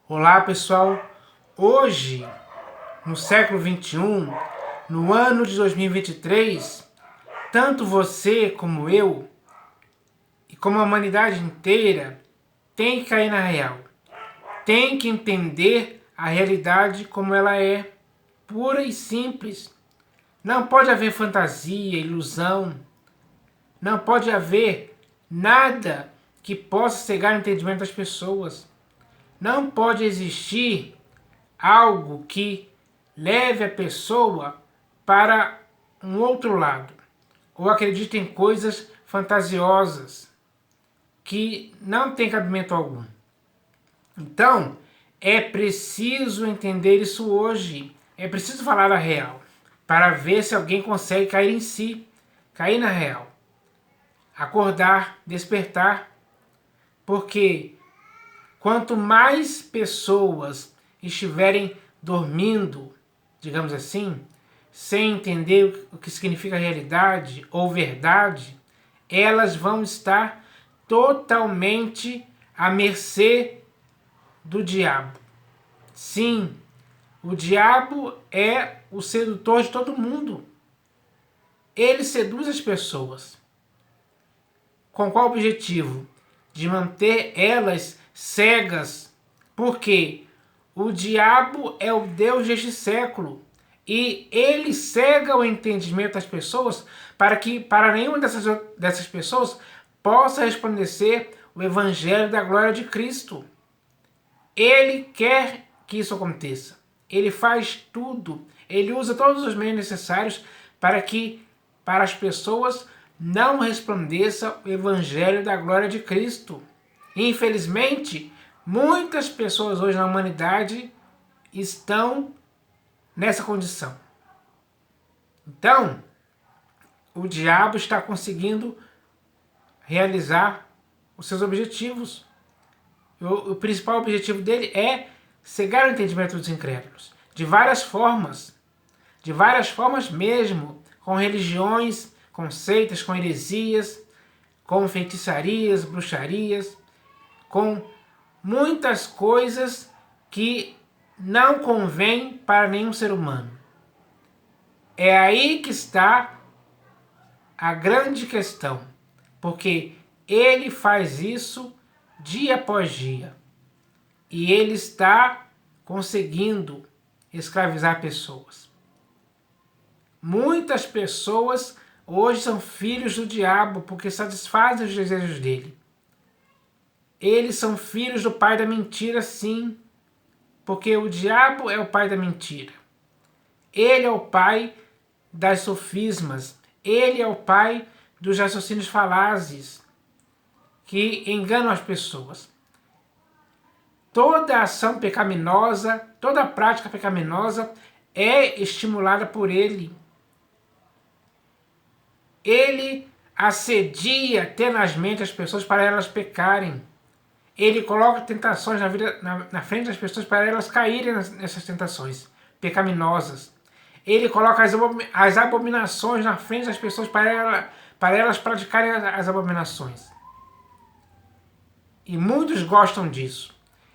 Olá pessoal, hoje no século XXI, no ano de 2023, tanto você como eu e como a humanidade inteira tem que cair na real, tem que entender a realidade como ela é, pura e simples. Não pode haver fantasia, ilusão, não pode haver nada que possa cegar o entendimento das pessoas. Não pode existir algo que leve a pessoa para um outro lado, ou acredite em coisas fantasiosas que não tem cabimento algum. Então, é preciso entender isso hoje, é preciso falar a real, para ver se alguém consegue cair em si, cair na real, acordar, despertar, porque quanto mais pessoas estiverem dormindo, digamos assim, sem entender o que significa realidade ou verdade, elas vão estar totalmente à mercê do diabo. Sim, o diabo é o sedutor de todo mundo. Ele seduz as pessoas. Com qual objetivo? De manter elas cegas. Porque o diabo é o Deus deste século. E ele cega o entendimento das pessoas para que para nenhuma dessas pessoas possa resplandecer o evangelho da glória de Cristo. Ele quer que isso aconteça. Ele faz tudo. Ele usa todos os meios necessários para que para as pessoas não resplandeça o evangelho da glória de Cristo. Infelizmente, muitas pessoas hoje na humanidade estão nessa condição. Então, o diabo está conseguindo realizar os seus objetivos. O principal objetivo dele é cegar o entendimento dos incrédulos, de várias formas mesmo, com religiões, com seitas, com heresias, com feitiçarias, bruxarias, com muitas coisas que não convém para nenhum ser humano. É aí que está a grande questão, porque ele faz isso dia após dia e ele está conseguindo escravizar pessoas. Muitas pessoas hoje são filhos do diabo porque satisfazem os desejos dele. Eles são filhos do pai da mentira, sim, porque o diabo é o pai da mentira. Ele é o pai das sofismas, ele é o pai dos raciocínios falazes que enganam as pessoas. Toda ação pecaminosa, toda prática pecaminosa é estimulada por ele. Ele assedia tenazmente as pessoas para elas pecarem. Ele coloca tentações na frente das pessoas para elas caírem nessas tentações pecaminosas. Ele coloca as abominações na frente das pessoas para elas praticarem as abominações. E muitos gostam disso.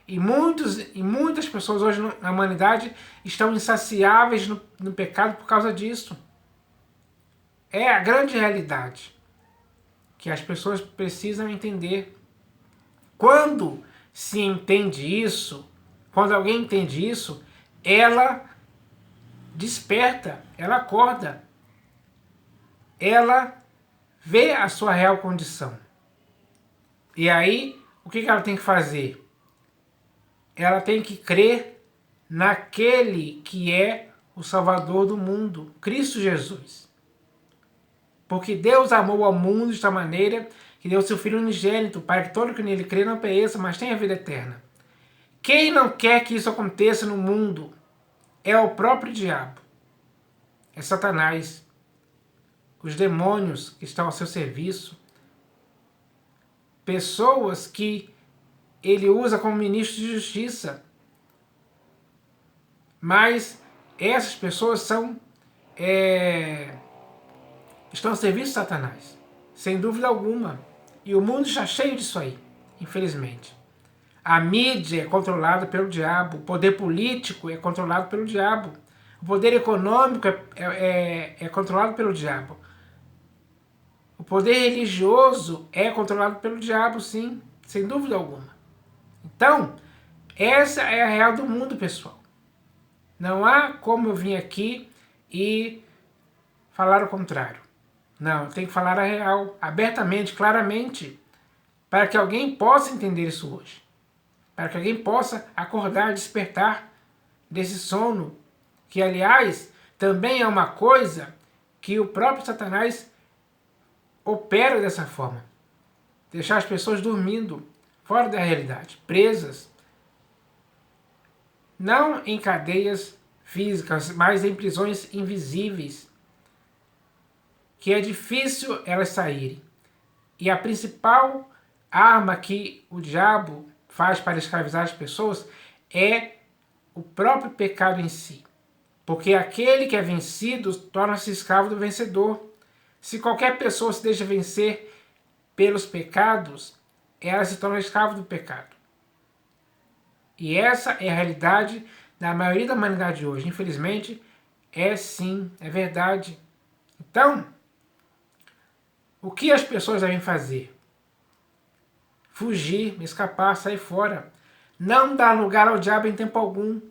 E muitas pessoas hoje na humanidade estão insaciáveis no pecado por causa disso. É a grande realidade que as pessoas precisam entender. Quando se entende isso, quando alguém entende isso, ela desperta, ela acorda, ela vê a sua real condição. E aí, o que ela tem que fazer? Ela tem que crer naquele que é o Salvador do mundo, Cristo Jesus. Porque Deus amou ao mundo de esta maneira que deu seu Filho unigênito para que todo que nele crê não pereça, mas tenha vida eterna. Quem não quer que isso aconteça no mundo é o próprio diabo. É Satanás. Os demônios que estão ao seu serviço. Pessoas que ele usa como ministro de justiça. Mas essas pessoas estão ao serviço de Satanás. Sem dúvida alguma. E o mundo está cheio disso aí, infelizmente. A mídia é controlada pelo diabo. O poder político é controlado pelo diabo. O poder econômico é controlado pelo diabo. O poder religioso é controlado pelo diabo, sim, sem dúvida alguma. Então, essa é a real do mundo, pessoal. Não há como eu vir aqui e falar o contrário. Não, tem que falar a real, abertamente, claramente, para que alguém possa entender isso hoje. Para que alguém possa acordar, despertar desse sono, que, aliás, também é uma coisa que o próprio Satanás opera dessa forma. Deixar as pessoas dormindo, fora da realidade, presas. Não em cadeias físicas, mas em prisões invisíveis, que é difícil elas saírem. E a principal arma que o diabo faz para escravizar as pessoas é o próprio pecado em si. Porque aquele que é vencido torna-se escravo do vencedor. Se qualquer pessoa se deixa vencer pelos pecados, ela se torna escrava do pecado. E essa é a realidade da maioria da humanidade hoje. Infelizmente, é sim, é verdade. Então, o que as pessoas devem fazer? Fugir, escapar, sair fora. Não dar lugar ao diabo em tempo algum.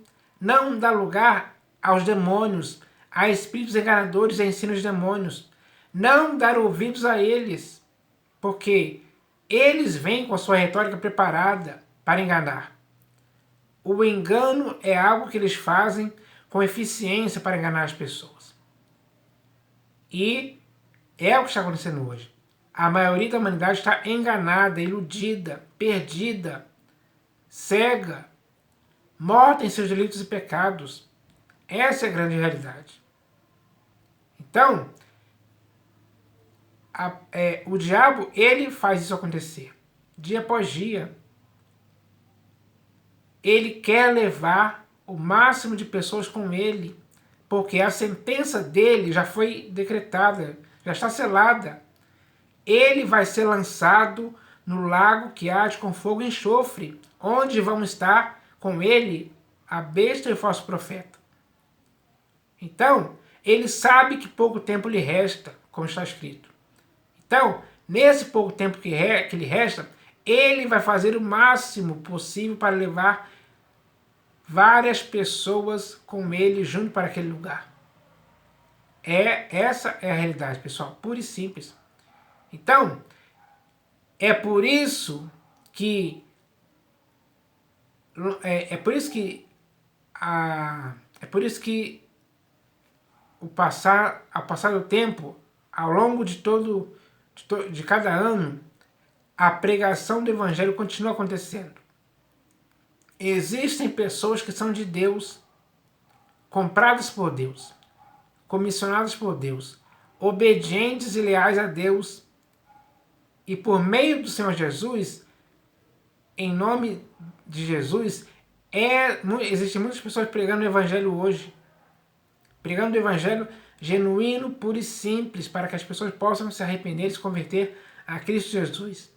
Não dar lugar aos demônios, a espíritos enganadores e a ensinos de demônios. Não dar ouvidos a eles, porque eles vêm com a sua retórica preparada para enganar. O engano é algo que eles fazem com eficiência para enganar as pessoas. E é o que está acontecendo hoje. A maioria da humanidade está enganada, iludida, perdida, cega, morta em seus delitos e pecados. Essa é a grande realidade. Então, o diabo, ele faz isso acontecer, dia após dia. Ele quer levar o máximo de pessoas com ele, porque a sentença dele já foi decretada, já está selada. Ele vai ser lançado no lago que arde com fogo e enxofre, onde vão estar com ele a besta e o falso profeta. Então, ele sabe que pouco tempo lhe resta, como está escrito. Então, nesse pouco tempo que lhe resta, ele vai fazer o máximo possível para levar várias pessoas com ele junto para aquele lugar. Essa é a realidade, pessoal, pura e simples. Então, é por isso que ao passar do tempo, ao longo de cada ano, a pregação do evangelho continua acontecendo. Existem pessoas que são de Deus, compradas por Deus, comissionadas por Deus, obedientes e leais a Deus, e por meio do Senhor Jesus, em nome de Jesus, existem muitas pessoas pregando o evangelho hoje, pregando o evangelho genuíno, puro e simples, para que as pessoas possam se arrepender e se converter a Cristo Jesus,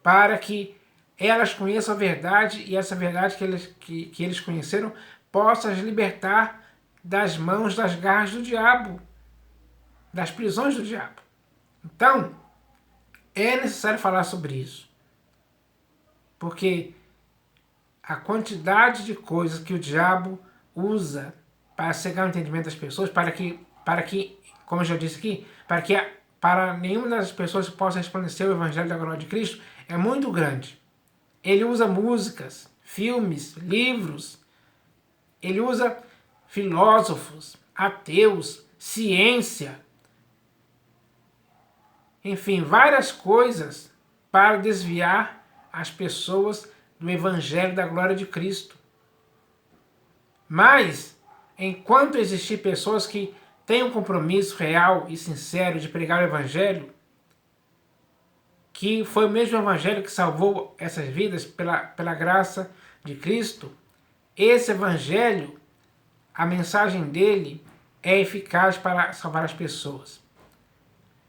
para que elas conheçam a verdade, e essa verdade que eles conheceram possa as libertar das mãos, das garras do diabo, das prisões do diabo. Então, é necessário falar sobre isso, porque a quantidade de coisas que o diabo usa para cegar o entendimento das pessoas, para que, como eu já disse aqui, para nenhuma das pessoas possa resplandecer o evangelho da glória de Cristo, é muito grande. Ele usa músicas, filmes, livros, ele usa filósofos, ateus, ciência, enfim, várias coisas para desviar as pessoas do evangelho da glória de Cristo. Mas, enquanto existir pessoas que têm um compromisso real e sincero de pregar o evangelho, que foi o mesmo evangelho que salvou essas vidas pela graça de Cristo, esse evangelho, a mensagem dele é eficaz para salvar as pessoas.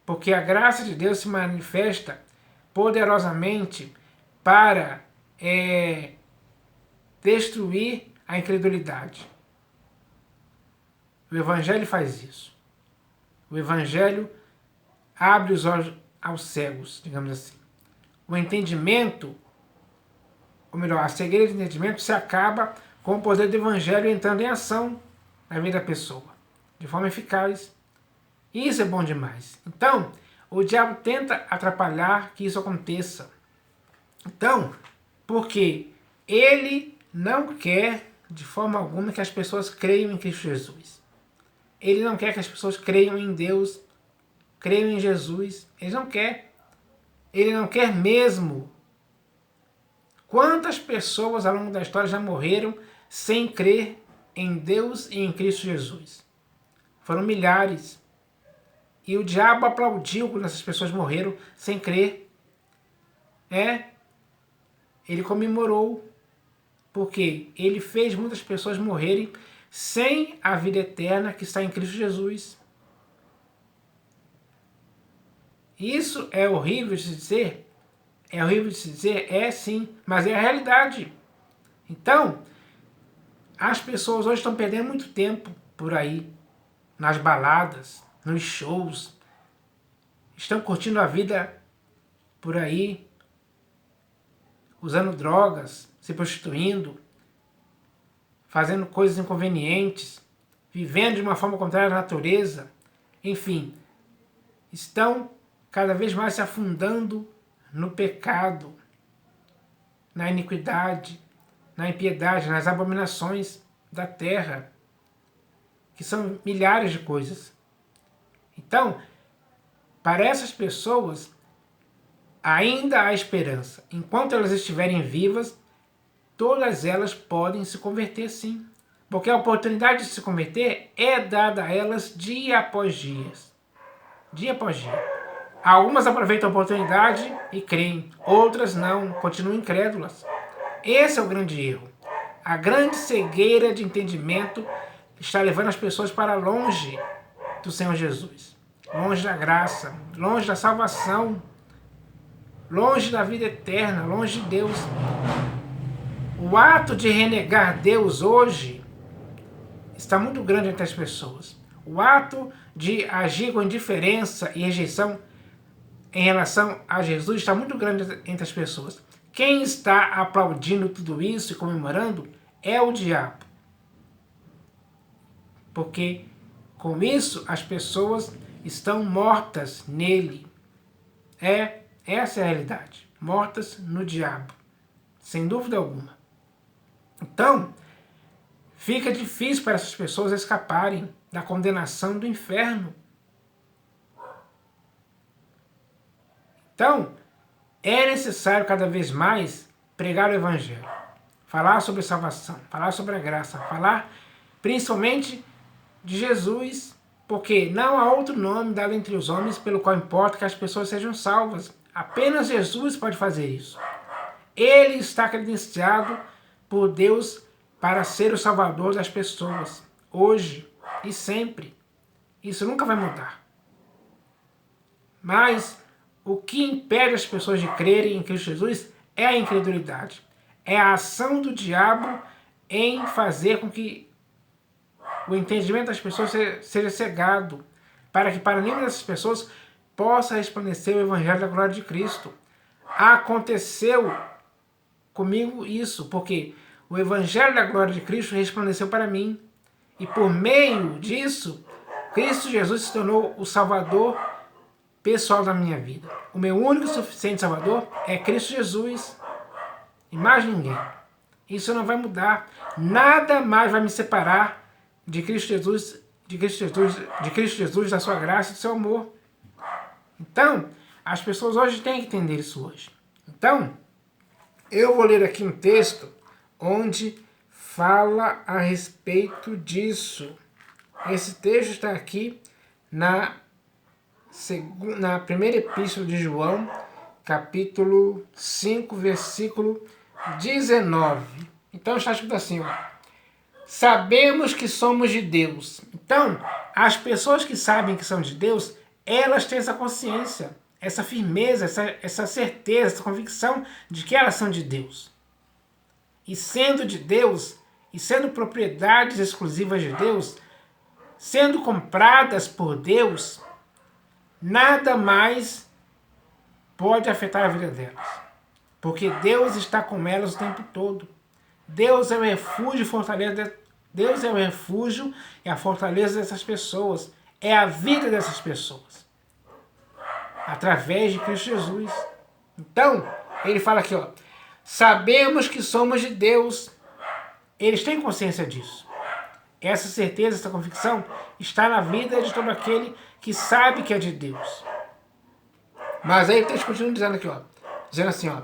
Porque a graça de Deus se manifesta poderosamente para destruir a incredulidade. O Evangelho faz isso. O Evangelho abre os olhos aos cegos, digamos assim. O entendimento, ou melhor, a cegueira de entendimento se acaba com o poder do Evangelho entrando em ação na vida da pessoa, de forma eficaz. Isso é bom demais. Então, o diabo tenta atrapalhar que isso aconteça. Então, porque ele não quer, de forma alguma, que as pessoas creiam em Cristo Jesus. Ele não quer que as pessoas creiam em Deus, creiam em Jesus. Ele não quer. Ele não quer mesmo. Quantas pessoas ao longo da história já morreram sem crer em Deus e em Cristo Jesus? Foram milhares. E o diabo aplaudiu quando essas pessoas morreram sem crer. Ele comemorou. Porque ele fez muitas pessoas morrerem sem a vida eterna que está em Cristo Jesus. Isso é horrível de se dizer? É horrível de se dizer? É sim, mas é a realidade. Então, as pessoas hoje estão perdendo muito tempo por aí, nas baladas, nos shows, estão curtindo a vida por aí, usando drogas, se prostituindo, fazendo coisas inconvenientes, vivendo de uma forma contrária à natureza, enfim, estão cada vez mais se afundando no pecado, na iniquidade, na impiedade, nas abominações da terra, que são milhares de coisas. Então, para essas pessoas, ainda há esperança. Enquanto elas estiverem vivas, todas elas podem se converter sim. Porque a oportunidade de se converter é dada a elas dia após dia. Dia após dia. Algumas aproveitam a oportunidade e creem, outras não, continuam incrédulas. Esse é o grande erro. A grande cegueira de entendimento está levando as pessoas para longe do Senhor Jesus. Longe da graça, longe da salvação, longe da vida eterna, longe de Deus. O ato de renegar Deus hoje está muito grande entre as pessoas. O ato de agir com indiferença e rejeição em relação a Jesus está muito grande entre as pessoas. Quem está aplaudindo tudo isso e comemorando é o diabo. Porque com isso as pessoas estão mortas nele. Essa é a realidade. Mortas no diabo. Sem dúvida alguma. Então, fica difícil para essas pessoas escaparem da condenação do inferno. Então, é necessário cada vez mais pregar o Evangelho, falar sobre salvação, falar sobre a graça, falar principalmente de Jesus, porque não há outro nome dado entre os homens pelo qual importa que as pessoas sejam salvas. Apenas Jesus pode fazer isso. Ele está credenciado por Deus para ser o Salvador das pessoas, hoje e sempre. Isso nunca vai mudar. Mas o que impede as pessoas de crerem em Cristo Jesus é a incredulidade. É a ação do diabo em fazer com que o entendimento das pessoas seja cegado, para que para nenhuma dessas pessoas possa resplandecer o Evangelho da glória de Cristo. Aconteceu comigo isso, porque o Evangelho da glória de Cristo resplandeceu para mim. E por meio disso, Cristo Jesus se tornou o Salvador pessoal da minha vida. O meu único e suficiente Salvador é Cristo Jesus. E mais ninguém. Isso não vai mudar. Nada mais vai me separar de Cristo Jesus, da sua graça e do seu amor. Então, as pessoas hoje têm que entender isso hoje. Então, eu vou ler aqui um texto onde fala a respeito disso. Esse texto está aqui na primeira epístola de João, capítulo 5, versículo 19. Então está escrito assim, ó. Sabemos que somos de Deus. Então, as pessoas que sabem que são de Deus, elas têm essa consciência, essa firmeza, essa certeza, essa convicção de que elas são de Deus. e sendo de Deus, e sendo propriedades exclusivas de Deus, sendo compradas por Deus, nada mais pode afetar a vida delas. Porque Deus está com elas o tempo todo. Deus é o refúgio e fortaleza. Deus é o refúgio e a fortaleza dessas pessoas. É a vida dessas pessoas. Através de Cristo Jesus. Então, ele fala aqui, ó. Sabemos que somos de Deus. Eles têm consciência disso. Essa certeza, essa convicção está na vida de todo aquele que sabe que é de Deus. Mas aí o texto continua dizendo aqui, ó. Dizendo assim, ó.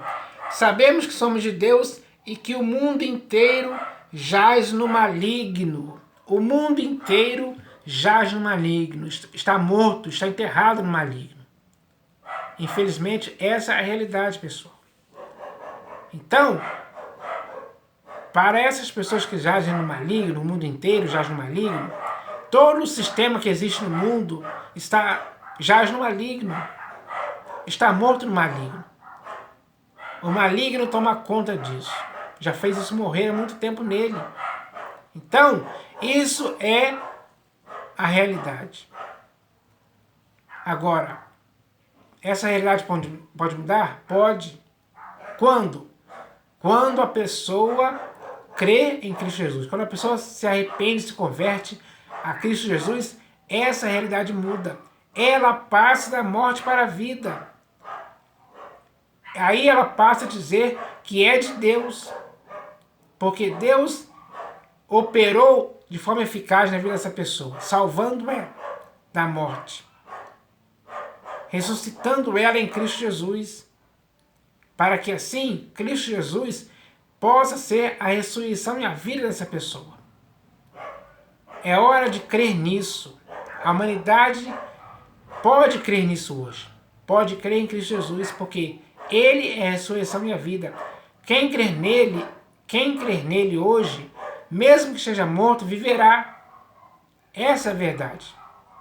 Sabemos que somos de Deus e que o mundo inteiro jaz no maligno. O mundo inteiro jaz no maligno. Está morto, está enterrado no maligno. Infelizmente, essa é a realidade, pessoal. Então, para essas pessoas que jazem no maligno, o mundo inteiro jaz no maligno, todo o sistema que existe no mundo jaz no maligno. Está morto no maligno. O maligno toma conta disso. Já fez isso morrer há muito tempo nele. Então, isso é a realidade. Agora, essa realidade pode mudar? Pode. Quando? Quando a pessoa crê em Cristo Jesus. Quando a pessoa se arrepende, se converte a Cristo Jesus, essa realidade muda. Ela passa da morte para a vida. Aí ela passa a dizer que é de Deus. Porque Deus operou de forma eficaz na vida dessa pessoa, salvando-a da morte, ressuscitando ela em Cristo Jesus, para que assim Cristo Jesus possa ser a ressurreição e a vida dessa pessoa. É hora de crer nisso. A humanidade pode crer nisso hoje. Pode crer em Cristo Jesus, porque Ele é a ressurreição e a vida. Quem crer nele hoje, mesmo que esteja morto, viverá. Essa é a verdade.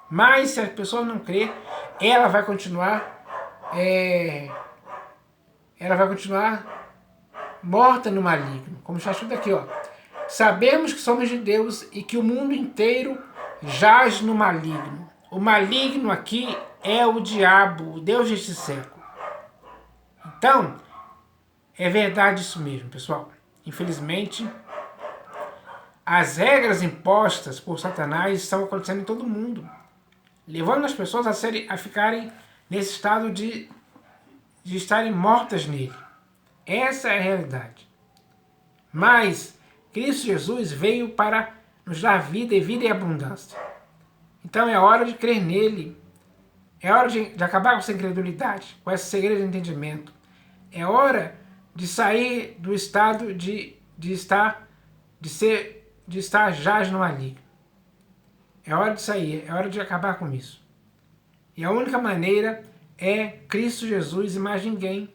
Mas se a pessoa não crer, ela vai continuar morta no maligno. Como está escrito aqui, ó. Sabemos que somos de Deus e que o mundo inteiro jaz no maligno. O maligno aqui é o diabo, o Deus deste século. Então, é verdade isso mesmo, pessoal. Infelizmente, as regras impostas por Satanás estão acontecendo em todo mundo, levando as pessoas a ficarem nesse estado de estarem mortas nele. Essa é a realidade. Mas Cristo Jesus veio para nos dar vida e vida em abundância. Então é hora de crer nele. É hora de acabar com essa incredulidade, com esse segredo de entendimento. É hora de sair do estado de estar jaz no maligno. É hora de sair, é hora de acabar com isso. E a única maneira é Cristo Jesus e mais ninguém.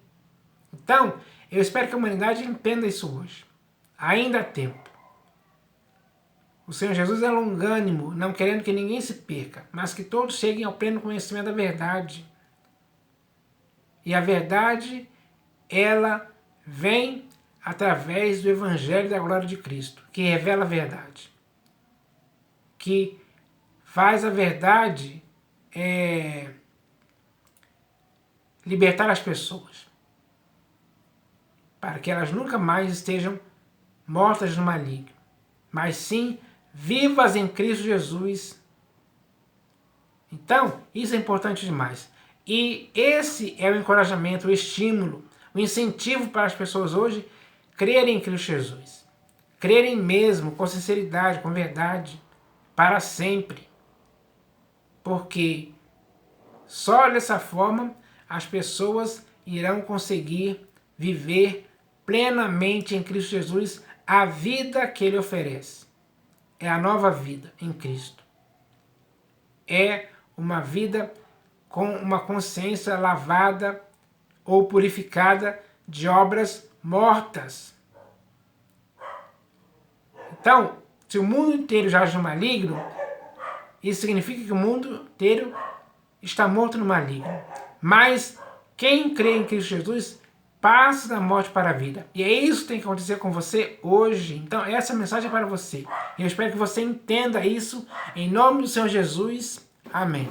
Então, eu espero que a humanidade entenda isso hoje. Ainda há tempo. O Senhor Jesus é longânimo, não querendo que ninguém se perca, mas que todos cheguem ao pleno conhecimento da verdade. E a verdade, ela vem através do Evangelho da glória de Cristo, que revela a verdade. Que faz a verdade libertar as pessoas, para que elas nunca mais estejam mortas no maligno, mas sim vivas em Cristo Jesus. Então, isso é importante demais. E esse é o encorajamento, o estímulo, o incentivo para as pessoas hoje crerem em Cristo Jesus. Crerem mesmo, com sinceridade, com verdade, para sempre. Porque só dessa forma as pessoas irão conseguir viver plenamente em Cristo Jesus a vida que Ele oferece. É a nova vida em Cristo. É uma vida com uma consciência lavada ou purificada de obras mortas. Então, se o mundo inteiro jaz no maligno, isso significa que o mundo inteiro está morto no maligno. Mas quem crê em Cristo Jesus passo da morte para a vida. E é isso que tem que acontecer com você hoje. Então essa mensagem é para você. E eu espero que você entenda isso em nome do Senhor Jesus. Amém.